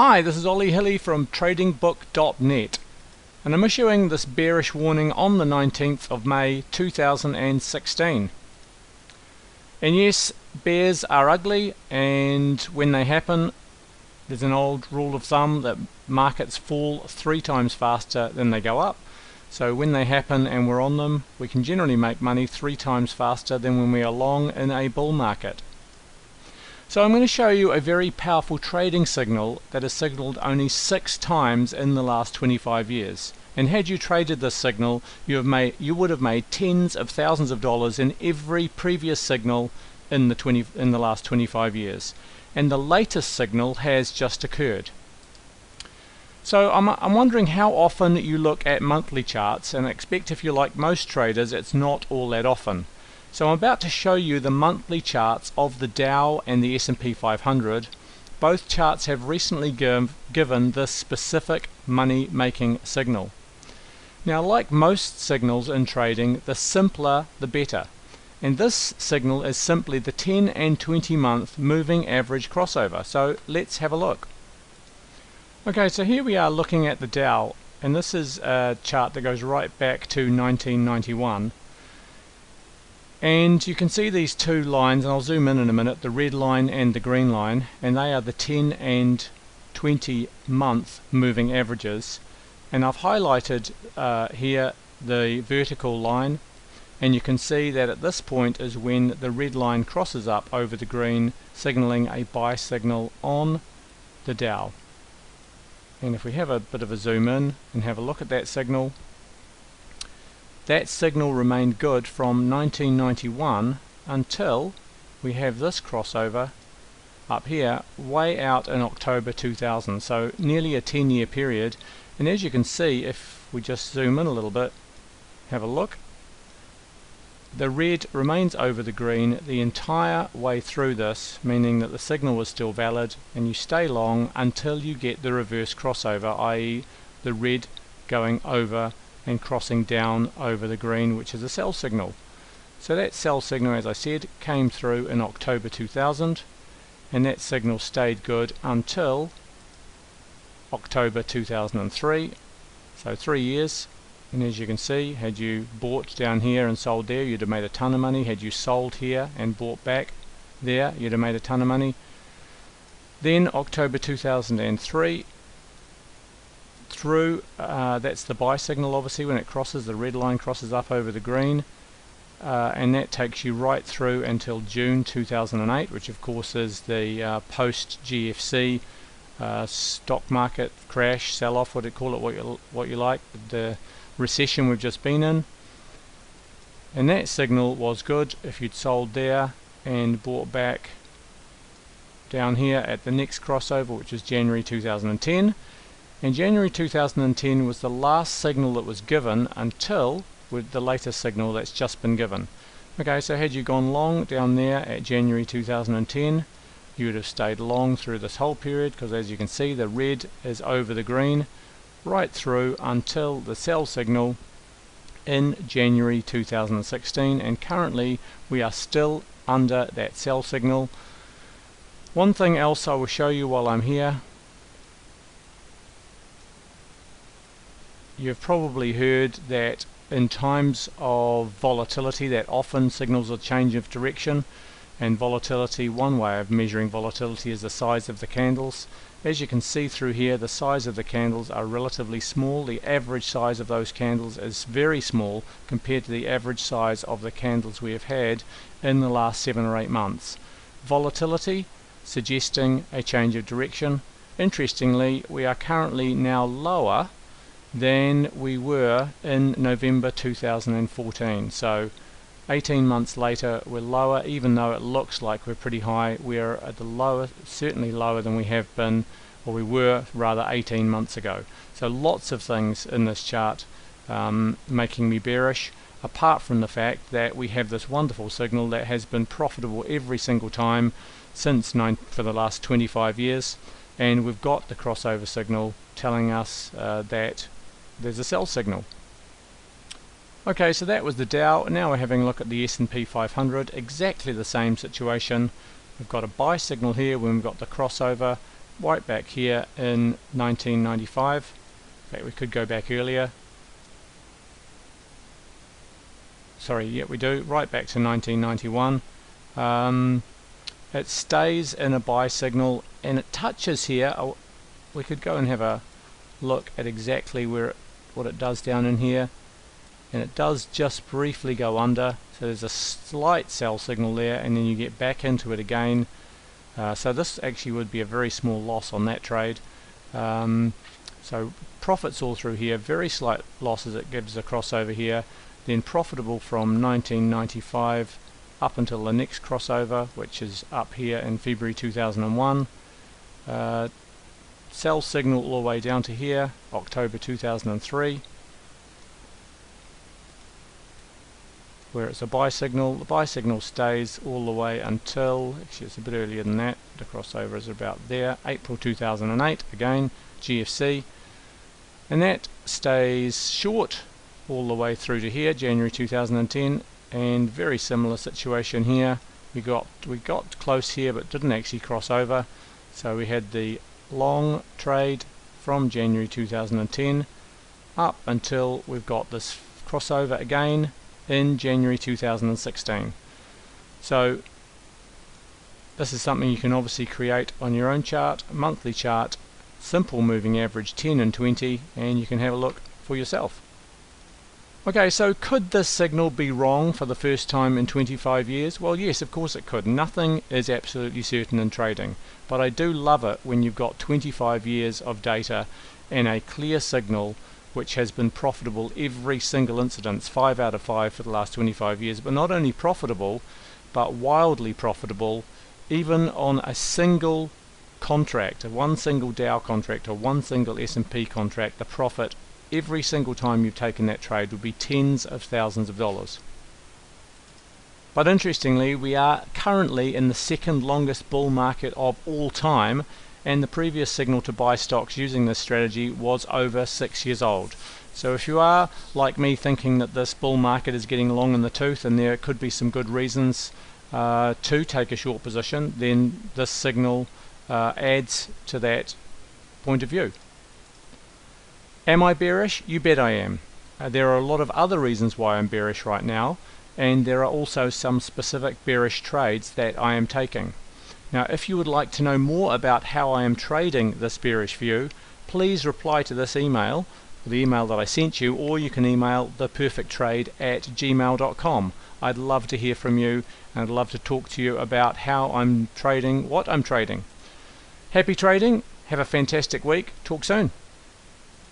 Hi, this is Ollie Hilly from tradingbook.net, and I'm issuing this bearish warning on the 19th of May 2016. And yes, bears are ugly, and when they happen, there's an old rule of thumb that markets fall 3 times faster than they go up. So when they happen and we're on them, we can generally make money 3 times faster than when we are long in a bull market. So I'm going to show you a very powerful trading signal that is signaled only 6 times in the last 25 years. And had you traded this signal, you would have made tens of thousands of dollars in every previous signal in the last 25 years. And the latest signal has just occurred. So I'm wondering how often you look at monthly charts, and I expect if you're like most traders, it's not all that often. So I'm about to show you the monthly charts of the Dow and the S&P 500. Both charts have recently given this specific money making signal. Now, like most signals in trading, the simpler the better. And this signal is simply the 10 and 20 month moving average crossover. So let's have a look. Okay, so here we are looking at the Dow, and this is a chart that goes right back to 1991. And you can see these two lines, and I'll zoom in a minute, the red line and the green line, and they are the 10 and 20 month moving averages. And I've highlighted here the vertical line, and you can see that at this point is when the red line crosses up over the green, signaling a buy signal on the Dow. And if we have a bit of a zoom in and have a look at that signal, that signal remained good from 1991 until we have this crossover up here way out in October 2000, so nearly a 10-year period. And as you can see, if we just zoom in a little bit, have a look, the red remains over the green the entire way through this, meaning that the signal was still valid, and you stay long until you get the reverse crossover, i.e. the red going over and crossing down over the green, which is a sell signal. So that sell signal, as I said, came through in October 2000, and that signal stayed good until October 2003, so 3 years. And as you can see, had you bought down here and sold there, you'd have made a ton of money. Had you sold here and bought back there, you'd have made a ton of money. Then October 2003 through, that's the buy signal, obviously, when it crosses, the red line crosses up over the green, and that takes you right through until June 2008, which of course is the post GFC stock market crash, sell-off, what you like, the recession we've just been in. And that signal was good if you'd sold there and bought back down here at the next crossover, which is January 2010. And January 2010 was the last signal that was given until with the latest signal that's just been given. Okay, so had you gone long down there at January 2010, you would have stayed long through this whole period, because as you can see, the red is over the green right through until the sell signal in January 2016, and currently we are still under that sell signal. One thing else I will show you while I'm here. You've probably heard that in times of volatility that often signals a change of direction, and volatility, one way of measuring volatility is the size of the candles. As you can see through here, the size of the candles are relatively small. The average size of those candles is very small compared to the average size of the candles we have had in the last 7 or 8 months. Volatility suggesting a change of direction. Interestingly, we are currently now lower than we were in November 2014. So 18 months later we're lower, even though it looks like we're pretty high. We're at the lower, certainly lower than we have been, or we were rather 18 months ago. So lots of things in this chart making me bearish, apart from the fact that we have this wonderful signal that has been profitable every single time for the last 25 years, and we've got the crossover signal telling us that there's a sell signal. Okay, so that was the Dow. Now we're having a look at the S&P 500. Exactly the same situation. We've got a buy signal here when we've got the crossover, right back here in 1995. In fact, we could go back earlier. Sorry, yeah, we do, right back to 1991. It stays in a buy signal and it touches here. We could go and have a look at exactly what it does down in here, and it does just briefly go under, so there's a slight sell signal there, and then you get back into it again. So this actually would be a very small loss on that trade. So profits all through here, very slight losses. It gives a crossover here, then profitable from 1995 up until the next crossover, which is up here in February 2001. Sell signal all the way down to here, October 2003, where it's a buy signal. The buy signal stays all the way until, actually it's a bit earlier than that, the crossover is about there, April 2008, again GFC, and that stays short all the way through to here, January 2010, and very similar situation here. We got close here but didn't actually cross over, so we had the long trade from January 2010 up until we've got this crossover again in January 2016. So this is something you can obviously create on your own chart, monthly chart, simple moving average 10 and 20, and you can have a look for yourself. Okay, so could this signal be wrong for the first time in 25 years? Well, yes, of course it could. Nothing is absolutely certain in trading, but I do love it when you've got 25 years of data and a clear signal which has been profitable every single incidence, 5 out of 5 for the last 25 years, but not only profitable, but wildly profitable, even on a single contract, one single Dow contract or one single S&P contract. The profit every single time you've taken that trade would be tens of thousands of dollars. But interestingly, we are currently in the second longest bull market of all time, and the previous signal to buy stocks using this strategy was over 6 years old. So if you are like me thinking that this bull market is getting long in the tooth and there could be some good reasons to take a short position, then this signal adds to that point of view. Am I bearish? You bet I am. There are a lot of other reasons why I'm bearish right now, and there are also some specific bearish trades that I am taking. Now, if you would like to know more about how I am trading this bearish view, please reply to this email, the email that I sent you, or you can email theperfecttrade@gmail.com. I'd love to hear from you, and I'd love to talk to you about how I'm trading, what I'm trading. Happy trading, have a fantastic week, talk soon.